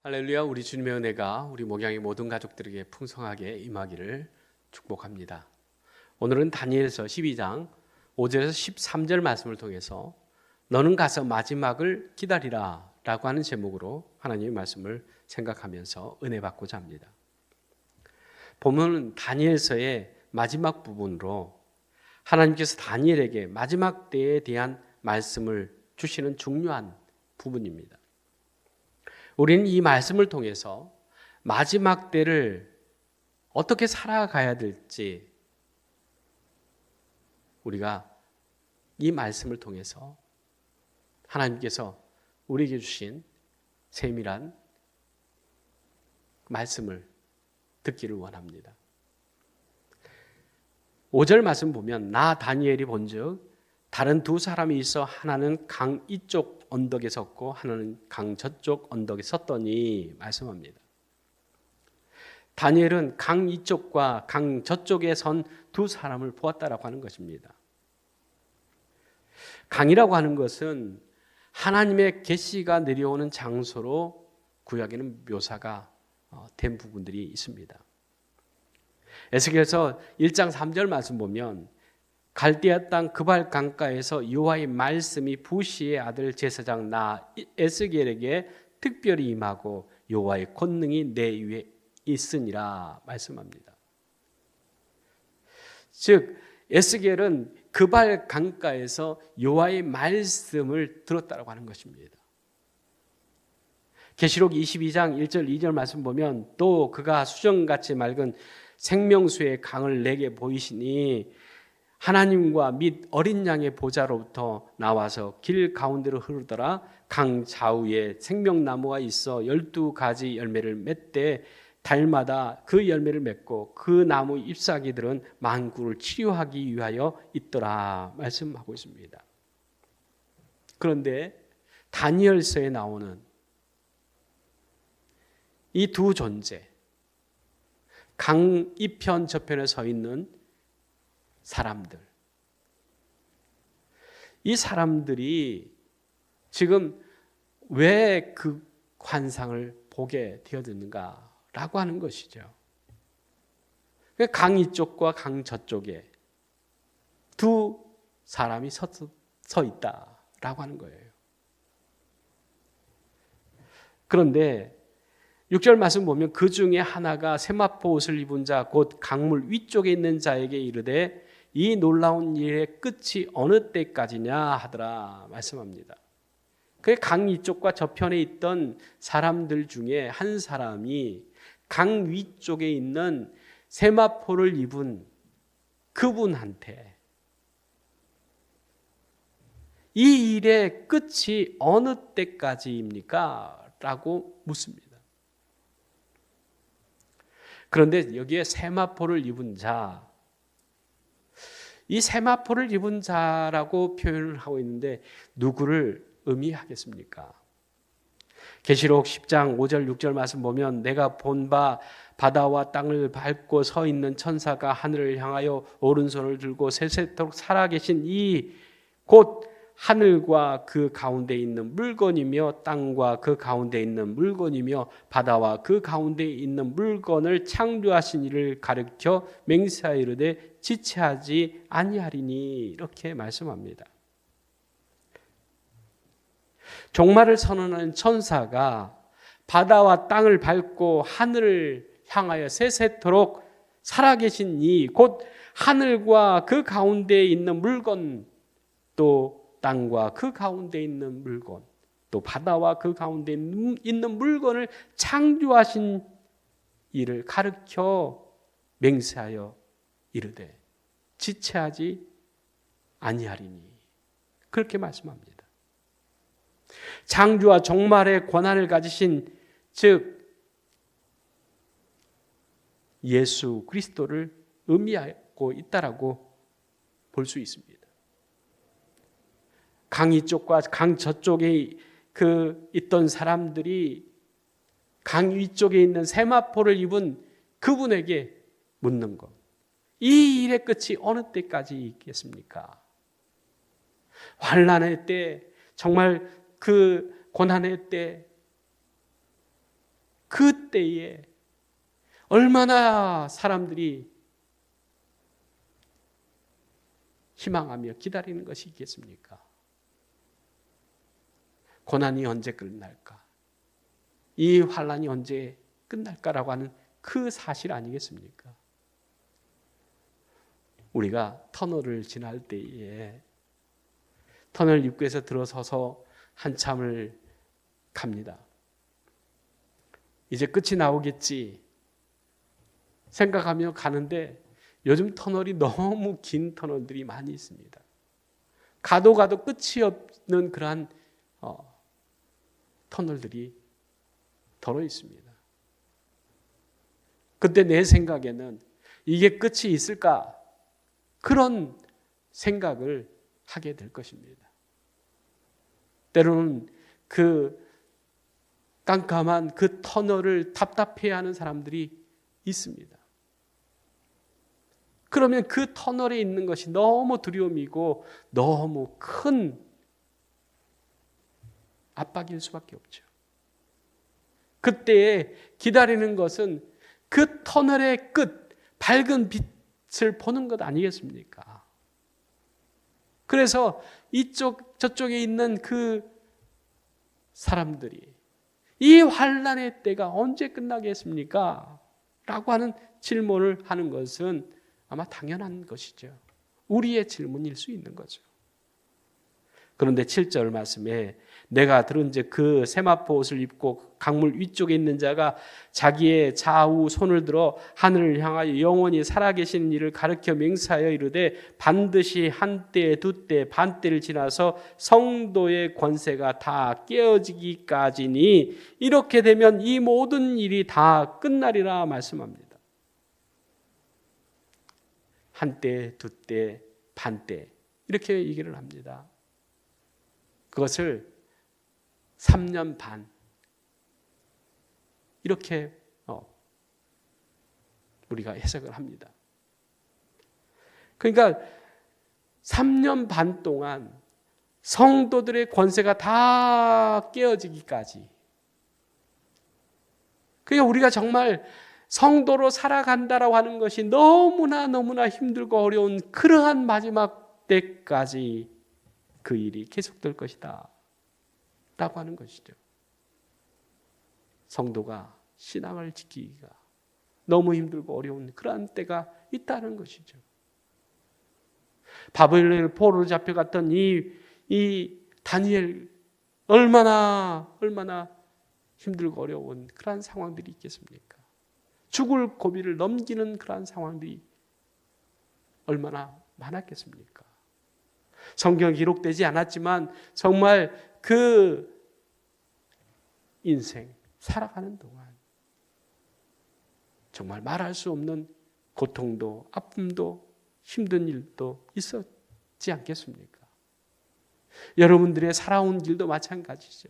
할렐루야. 우리 주님의 은혜가 우리 목양의 모든 가족들에게 풍성하게 임하기를 축복합니다. 오늘은 다니엘서 12장 5절에서 13절 말씀을 통해서 너는 가서 마지막을 기다리라 라고 하는 제목으로 하나님의 말씀을 생각하면서 은혜 받고자 합니다. 보면 다니엘서의 마지막 부분으로 하나님께서 다니엘에게 마지막 때에 대한 말씀을 주시는 중요한 부분입니다. 우리는 이 말씀을 통해서 마지막 때를 어떻게 살아가야 될지 우리가 이 말씀을 통해서 하나님께서 우리에게 주신 세밀한 말씀을 듣기를 원합니다. 5절 말씀 보면 나 다니엘이 본즉 다른 두 사람이 있어 하나는 강 이쪽 언덕에 섰고 하나는 강 저쪽 언덕에 섰더니 말씀합니다. 다니엘은 강 이쪽과 강 저쪽에 선 두 사람을 보았다라고 하는 것입니다. 강이라고 하는 것은 하나님의 계시가 내려오는 장소로 구약에는 묘사가 된 부분들이 있습니다. 에스겔서 1장 3절 말씀 보면 갈대아 땅 그발 강가에서 여호와의 말씀이 부시의 아들 제사장 나 에스겔에게 특별히 임하고 여호와의 권능이 내 위에 있으니라 말씀합니다. 즉 에스겔은 그발 강가에서 여호와의 말씀을 들었다라고 하는 것입니다. 계시록 22장 1절 2절 말씀 보면 또 그가 수정같이 맑은 생명수의 강을 내게 보이시니 하나님과 및 어린 양의 보좌로부터 나와서 길 가운데로 흐르더라. 강 좌우에 생명나무가 있어 12가지 열매를 맺되 달마다 그 열매를 맺고 그 나무 잎사귀들은 만국을 치유하기 위하여 있더라 말씀하고 있습니다. 그런데 다니엘서에 나오는 이 두 존재, 강 이편 저편에 서 있는 사람들, 이 사람들이 지금 왜 그 환상을 보게 되었는가라고 하는 것이죠. 강 이쪽과 강 저쪽에 두 사람이 서 있다라고 하는 거예요. 그런데 6절 말씀 보면 그 중에 하나가 세마포 옷을 입은 자 곧 강물 위쪽에 있는 자에게 이르되 이 놀라운 일의 끝이 어느 때까지냐 하더라 말씀합니다. 그 강 이쪽과 저편에 있던 사람들 중에 한 사람이 강 위쪽에 있는 세마포를 입은 그분한테 이 일의 끝이 어느 때까지입니까? 라고 묻습니다. 그런데 여기에 세마포를 입은 자, 이 세마포를 입은 자라고 표현을 하고 있는데 누구를 의미하겠습니까? 계시록 10장 5절 6절 말씀 보면 내가 본 바 바다와 땅을 밟고 서 있는 천사가 하늘을 향하여 오른손을 들고 세세토록 살아계신 이 곧 하늘과 그 가운데 있는 물건이며 땅과 그 가운데 있는 물건이며 바다와 그 가운데 있는 물건을 창조하신 이를 가르쳐 맹세하여 이르되 지체하지 아니하리니 이렇게 말씀합니다. 종말을 선언하는 천사가 바다와 땅을 밟고 하늘을 향하여 세세토록 살아계신 이 곧 하늘과 그 가운데 있는 물건 또 땅과 그 가운데 있는 물건 또 바다와 그 가운데 있는 물건을 창조하신 이를 가르쳐 맹세하여 이르되 지체하지 아니하리니 그렇게 말씀합니다. 창조와 종말의 권한을 가지신 즉 예수 그리스도를 의미하고 있다라고 볼 수 있습니다. 강 이쪽과 강 저쪽에 있던 사람들이 강 위쪽에 있는 세마포를 입은 그분에게 묻는 것. 이 일의 끝이 어느 때까지 있겠습니까? 환난의 때, 정말 그 고난의 때 그때에 얼마나 사람들이 희망하며 기다리는 것이 있겠습니까? 고난이 언제 끝날까? 이 환난이 언제 끝날까라고 하는 그 사실 아니겠습니까? 우리가 터널을 지날 때에 터널 입구에서 들어서서 한참을 갑니다. 이제 끝이 나오겠지 생각하며 가는데 요즘 터널이 너무 긴 터널들이 많이 있습니다. 가도 끝이 없는 그러한 터널들이 더러 있습니다. 그때 내 생각에는 이게 끝이 있을까? 그런 생각을 하게 될 것입니다. 때로는 그 깜깜한 그 터널을 답답해하는 사람들이 있습니다. 그러면 그 터널에 있는 것이 너무 두려움이고 너무 큰 압박일 수밖에 없죠. 그때에 기다리는 것은 그 터널의 끝, 밝은 빛을 보는 것 아니겠습니까? 그래서 저쪽에 있는 그 사람들이 이 환난의 때가 언제 끝나겠습니까? 라고 하는 질문을 하는 것은 아마 당연한 것이죠. 우리의 질문일 수 있는 거죠. 그런데 7절 말씀에 내가 들은즉 그 세마포 옷을 입고 강물 위쪽에 있는 자가 자기의 좌우 손을 들어 하늘을 향하여 영원히 살아계신 이를 가르쳐 맹세하여 이르되 반드시 한때 두때 반때를 지나서 성도의 권세가 다 깨어지기까지니 이렇게 되면 이 모든 일이 다 끝나리라 말씀합니다. 한때 두때 반때 이렇게 얘기를 합니다. 그것을 3년 반 이렇게 우리가 해석을 합니다. 그러니까 3년 반 동안 성도들의 권세가 다 깨어지기까지, 그러니까 우리가 정말 성도로 살아간다라고 하는 것이 너무나 힘들고 어려운 그러한 마지막 때까지 그 일이 계속될 것이다 라고 하는 것이죠. 성도가 신앙을 지키기가 너무 힘들고 어려운 그러한 때가 있다는 것이죠. 바벨론의 포로로 잡혀갔던 이 다니엘 얼마나 힘들고 어려운 그러한 상황들이 있겠습니까? 죽을 고비를 넘기는 그러한 상황들이 얼마나 많았겠습니까? 성경에 기록되지 않았지만 정말 그 인생 살아가는 동안 정말 말할 수 없는 고통도 아픔도 힘든 일도 있었지 않겠습니까? 여러분들의 살아온 길도 마찬가지죠.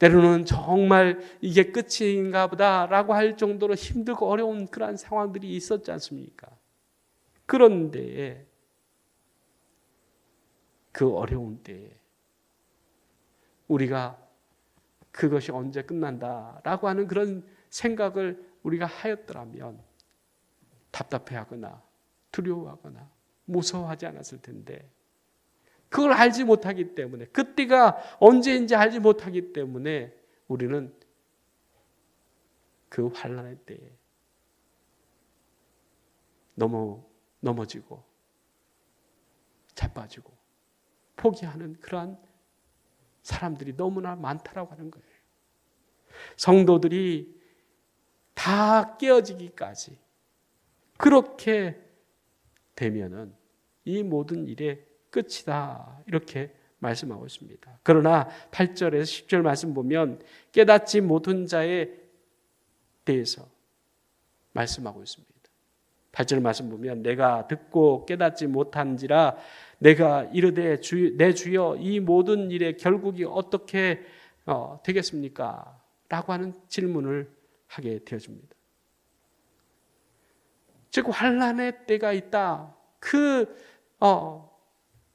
때로는 정말 이게 끝인가 보다라고 할 정도로 힘들고 어려운 그러한 상황들이 있었지 않습니까? 그런데 그 어려운 때에 우리가 그것이 언제 끝난다라고 하는 그런 생각을 우리가 하였더라면 답답해하거나 두려워하거나 무서워하지 않았을 텐데, 그걸 알지 못하기 때문에, 그때가 언제인지 알지 못하기 때문에 우리는 그 환난의 때에 넘어지고 자빠지고 포기하는 그러한 사람들이 너무나 많다라고 하는 거예요. 성도들이 다 깨어지기까지 그렇게 되면은 이 모든 일의 끝이다 이렇게 말씀하고 있습니다. 그러나 8절에서 10절 말씀 보면 깨닫지 못한 자에 대해서 말씀하고 있습니다. 8절 말씀 보면 내가 듣고 깨닫지 못한지라 내가 이르되 내 주여 이 모든 일의 결국이 어떻게 되겠습니까? 라고 하는 질문을 하게 되어집니다. 즉 환난의 때가 있다. 그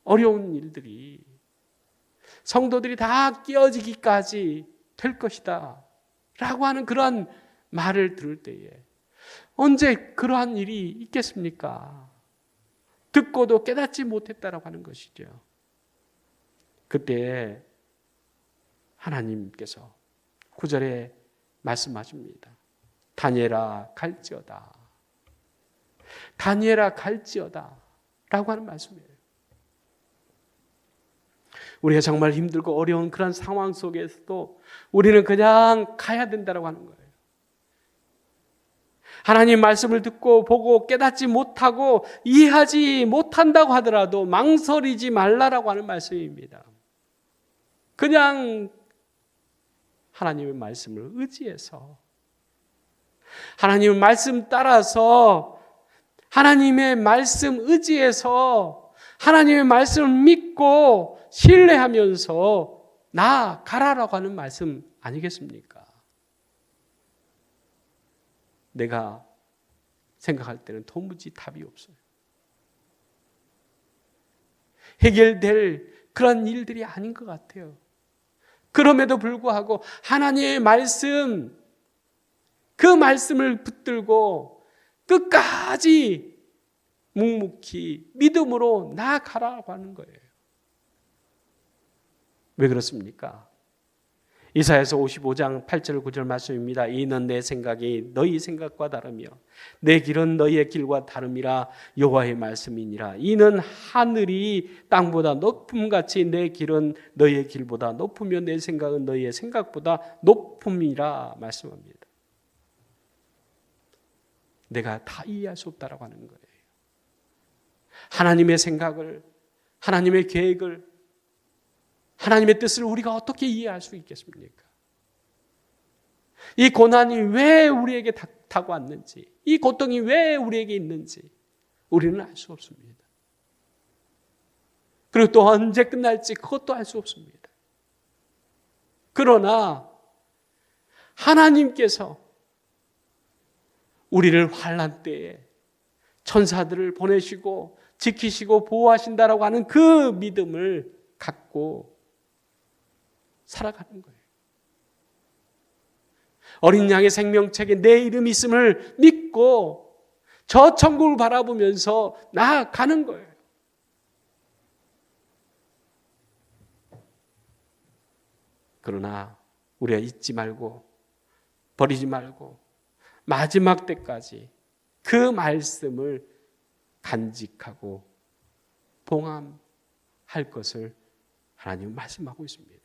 어려운 일들이 성도들이 다 깨어지기까지 될 것이다 라고 하는 그러한 말을 들을 때에 언제 그러한 일이 있겠습니까? 듣고도 깨닫지 못했다라고 하는 것이죠. 그때 하나님께서 9절에 말씀하십니다. 다니엘아 갈지어다. 다니엘아 갈지어다 라고 하는 말씀이에요. 우리가 정말 힘들고 어려운 그런 상황 속에서도 우리는 그냥 가야 된다고 하는 거예요. 하나님 말씀을 듣고 보고 깨닫지 못하고 이해하지 못한다고 하더라도 망설이지 말라라고 하는 말씀입니다. 그냥 하나님의 말씀을 의지해서 하나님의 말씀 따라서 하나님의 말씀 의지해서 하나님의 말씀을 믿고 신뢰하면서 나아가라라고 하는 말씀 아니겠습니까? 내가 생각할 때는 도무지 답이 없어요. 해결될 그런 일들이 아닌 것 같아요. 그럼에도 불구하고 하나님의 말씀, 그 말씀을 붙들고 끝까지 묵묵히 믿음으로 나아가라고 하는 거예요. 왜 그렇습니까? 이사야서 55장 8절 9절 말씀입니다. 이는 내 생각이 너희 생각과 다르며 내 길은 너희의 길과 다름이라 여호와의 말씀이니라. 이는 하늘이 땅보다 높음같이 내 길은 너희의 길보다 높으며 내 생각은 너희의 생각보다 높음이라 말씀합니다. 내가 다 이해할 수 없다라고 하는 거예요. 하나님의 생각을, 하나님의 계획을, 하나님의 뜻을 우리가 어떻게 이해할 수 있겠습니까? 이 고난이 왜 우리에게 다가왔는지, 이 고통이 왜 우리에게 있는지 우리는 알 수 없습니다. 그리고 또 언제 끝날지 그것도 알 수 없습니다. 그러나 하나님께서 우리를 환난 때에 천사들을 보내시고 지키시고 보호하신다라고 하는 그 믿음을 갖고 살아가는 거예요. 어린 양의 생명책에 내 이름이 있음을 믿고 저 천국을 바라보면서 나아가는 거예요. 그러나 우리가 잊지 말고 버리지 말고 마지막 때까지 그 말씀을 간직하고 봉함할 것을 하나님은 말씀하고 있습니다.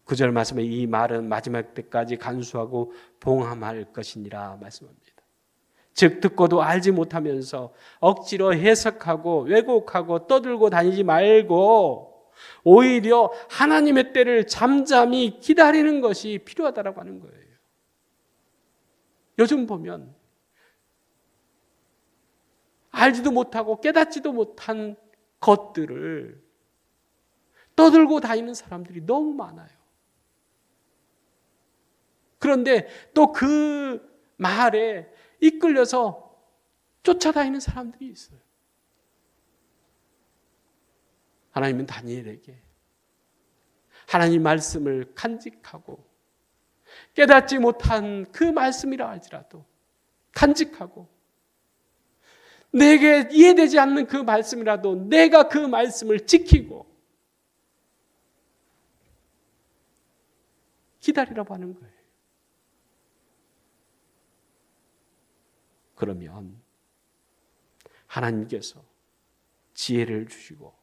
9절 말씀에 이 말은 마지막 때까지 간수하고 봉함할 것이니라 말씀합니다. 즉 듣고도 알지 못하면서 억지로 해석하고 왜곡하고 떠들고 다니지 말고 오히려 하나님의 때를 잠잠히 기다리는 것이 필요하다고 하는 거예요. 요즘 보면 알지도 못하고 깨닫지도 못한 것들을 떠들고 다니는 사람들이 너무 많아요. 그런데 또 그 말에 이끌려서 쫓아다니는 사람들이 있어요. 하나님은 다니엘에게 하나님 말씀을 간직하고 깨닫지 못한 그 말씀이라 할지라도 간직하고 내게 이해되지 않는 그 말씀이라도 내가 그 말씀을 지키고 기다리라고 하는 거예요. 그러면 하나님께서 지혜를 주시고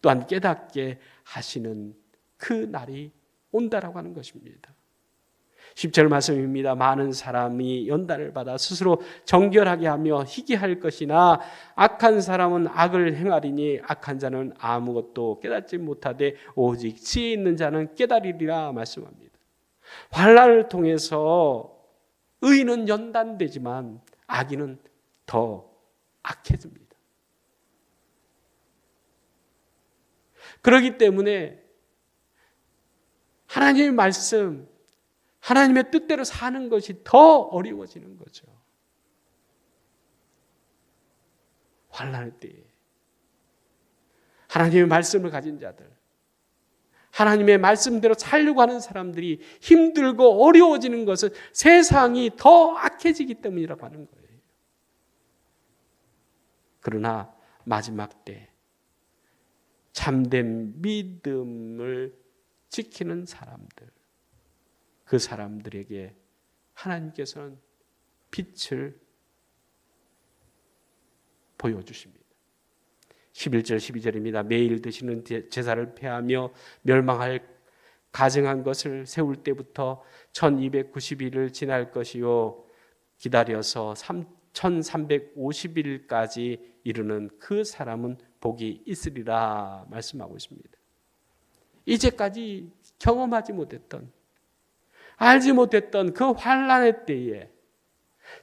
또한 깨닫게 하시는 그 날이 온다라고 하는 것입니다. 10절 말씀입니다. 많은 사람이 연단을 받아 스스로 정결하게 하며 희귀할 것이나 악한 사람은 악을 행하리니 악한 자는 아무것도 깨닫지 못하되 오직 지혜 있는 자는 깨달으리라 말씀합니다. 환난을 통해서 의인은 연단되지만 악인은 더 악해집니다. 그렇기 때문에 하나님의 말씀, 하나님의 뜻대로 사는 것이 더 어려워지는 거죠. 환난할 때에 하나님의 말씀을 가진 자들, 하나님의 말씀대로 살려고 하는 사람들이 힘들고 어려워지는 것은 세상이 더 악해지기 때문이라고 하는 거예요. 그러나 마지막 때 참된 믿음을 지키는 사람들, 그 사람들에게 하나님께서는 빛을 보여주십니다. 11절 12절입니다. 매일 드시는 제사를 폐하며 멸망할 가증한 것을 세울 때부터 1290일을 지날 것이요 기다려서 1350일까지 이르는 그 사람은 복이 있으리라 말씀하고 있습니다. 이제까지 경험하지 못했던, 알지 못했던 그 환난의 때에,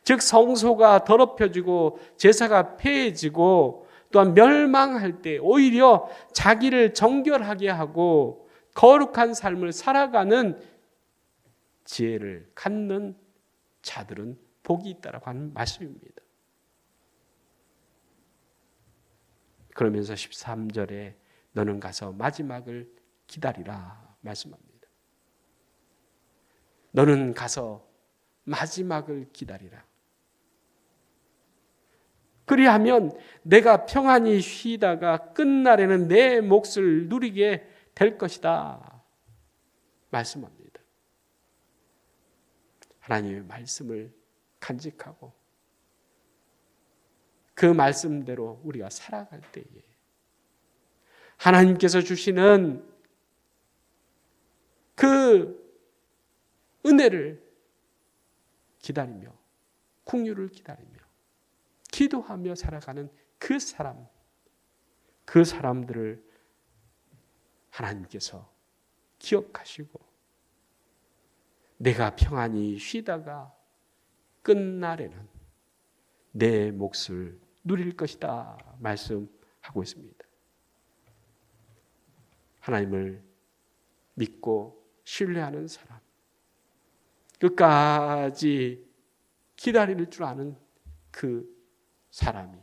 즉 성소가 더럽혀지고 제사가 폐해지고 또한 멸망할 때 오히려 자기를 정결하게 하고 거룩한 삶을 살아가는 지혜를 갖는 자들은 복이 있다라고 하는 말씀입니다. 그러면서 13절에 너는 가서 마지막을 기다리라 말씀합니다. 너는 가서 마지막을 기다리라. 그리하면 내가 평안히 쉬다가 끝날에는 내 몫을 누리게 될 것이다 말씀합니다. 하나님의 말씀을 간직하고 그 말씀대로 우리가 살아갈 때에 하나님께서 주시는 그 은혜를 기다리며 긍휼을 기다리며 기도하며 살아가는 그 사람들을 하나님께서 기억하시고 내가 평안히 쉬다가 끝날에는 내 몫을 누릴 것이다 말씀하고 있습니다. 하나님을 믿고 신뢰하는 사람, 끝까지 기다릴 줄 아는 그 사람이,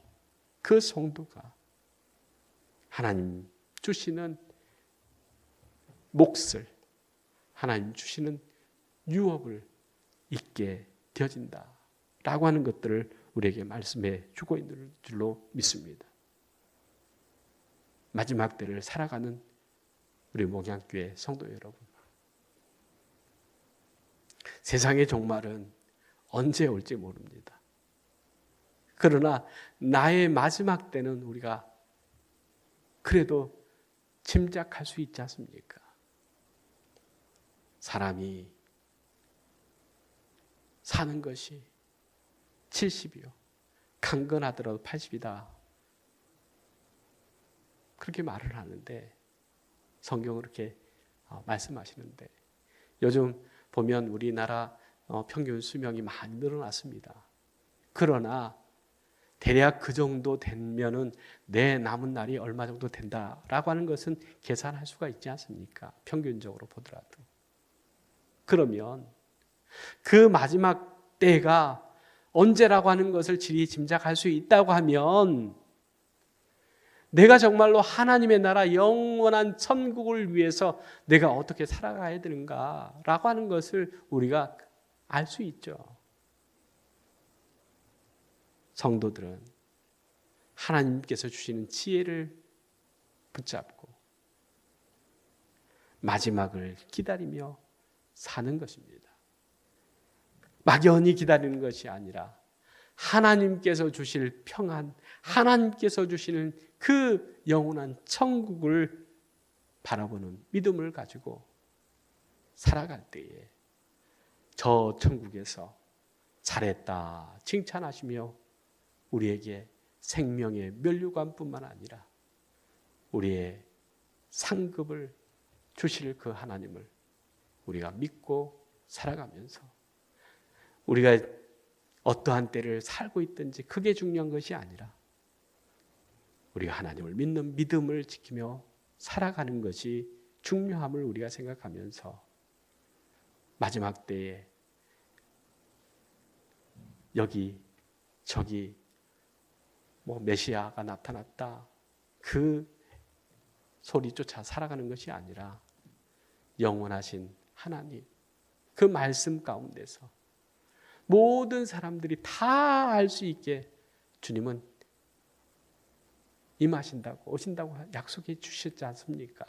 그 성도가 하나님 주시는 몫을, 하나님 주시는 유업을 잊게 되어진다라고 하는 것들을 우리에게 말씀해 주고 있는 줄로 믿습니다. 마지막 때를 살아가는 우리 목양교회 성도 여러분, 세상의 종말은 언제 올지 모릅니다. 그러나 나의 마지막 때는 우리가 그래도 짐작할 수 있지 않습니까? 사람이 사는 것이 70이요. 강건하더라도 80이다. 그렇게 말을 하는데 성경은 그렇게 말씀하시는데 요즘 보면 우리나라 평균 수명이 많이 늘어났습니다. 그러나 대략 그 정도 되면은 내 남은 날이 얼마 정도 된다라고 하는 것은 계산할 수가 있지 않습니까? 평균적으로 보더라도. 그러면 그 마지막 때가 언제라고 하는 것을 지리 짐작할 수 있다고 하면 내가 정말로 하나님의 나라 영원한 천국을 위해서 내가 어떻게 살아가야 되는가라고 하는 것을 우리가 알 수 있죠. 성도들은 하나님께서 주시는 지혜를 붙잡고 마지막을 기다리며 사는 것입니다. 막연히 기다리는 것이 아니라 하나님께서 주실 평안, 하나님께서 주시는 그 영원한 천국을 바라보는 믿음을 가지고 살아갈 때에 저 천국에서 잘했다 칭찬하시며 우리에게 생명의 면류관뿐만 아니라 우리의 상급을 주실 그 하나님을 우리가 믿고 살아가면서 우리가 어떠한 때를 살고 있든지 그게 중요한 것이 아니라 우리가 하나님을 믿는 믿음을 지키며 살아가는 것이 중요함을 우리가 생각하면서 마지막 때에 여기 저기 메시아가 나타났다 그 소리조차 살아가는 것이 아니라 영원하신 하나님, 그 말씀 가운데서 모든 사람들이 다 알 수 있게 주님은 임하신다고, 오신다고 약속해 주셨지 않습니까?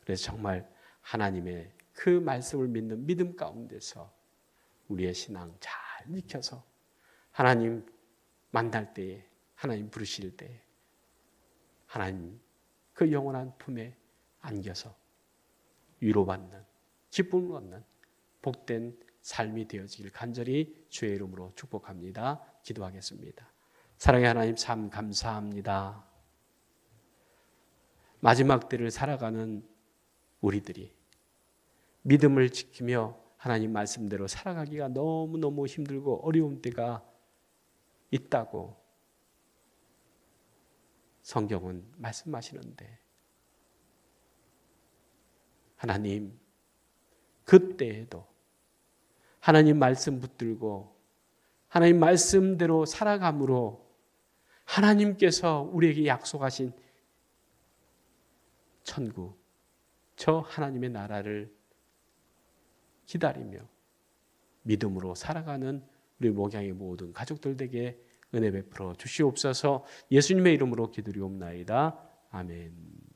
그래서 정말 하나님의 그 말씀을 믿는 믿음 가운데서 우리의 신앙 잘 익혀서 하나님 만날 때에, 하나님 부르실 때에 하나님 그 영원한 품에 안겨서 위로받는, 기쁨을 얻는 복된 삶이 되어지길 간절히 주의 이름으로 축복합니다. 기도하겠습니다. 사랑의 하나님, 참 감사합니다. 마지막 때를 살아가는 우리들이 믿음을 지키며 하나님 말씀대로 살아가기가 너무너무 힘들고 어려운 때가 있다고 성경은 말씀하시는데, 하나님 그때에도 하나님 말씀 붙들고 하나님 말씀대로 살아감으로 하나님께서 우리에게 약속하신 천국, 저 하나님의 나라를 기다리며 믿음으로 살아가는 우리 목양의 모든 가족들에게 은혜 베풀어 주시옵소서. 예수님의 이름으로 기도리옵나이다. 아멘.